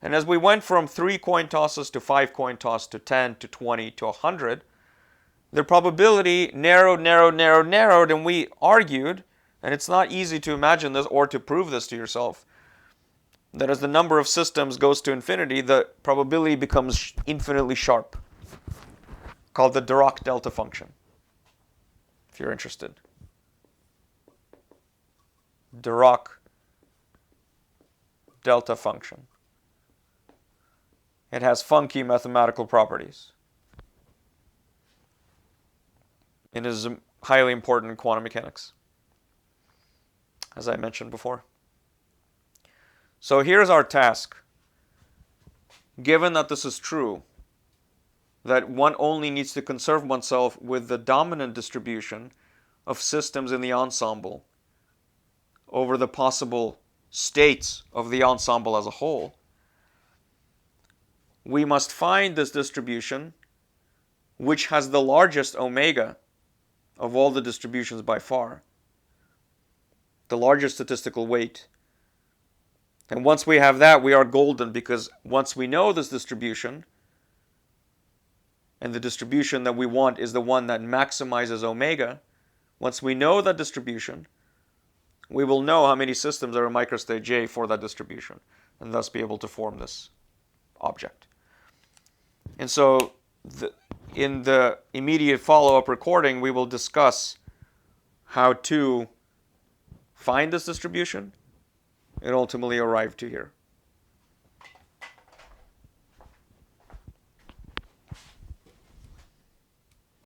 And as we went from 3 coin tosses to 5 coin tosses to 10 to 20 to 100, the probability narrowed, and we argued, and it's not easy to imagine this or to prove this to yourself, that as the number of systems goes to infinity, the probability becomes infinitely sharp, called the Dirac delta function, if you're interested. Dirac delta function. It has funky mathematical properties. It is highly important in quantum mechanics, as I mentioned before. So here's our task. Given that this is true, that one only needs to concern oneself with the dominant distribution of systems in the ensemble over the possible states of the ensemble as a whole, we must find this distribution which has the largest omega of all the distributions by far, the largest statistical weight. And once we have that, we are golden, because once we know this distribution, and the distribution that we want is the one that maximizes omega, once we know that distribution, we will know how many systems are in microstate J for that distribution, and thus be able to form this object. And so in the immediate follow-up recording, we will discuss how to find this distribution and ultimately arrive to here.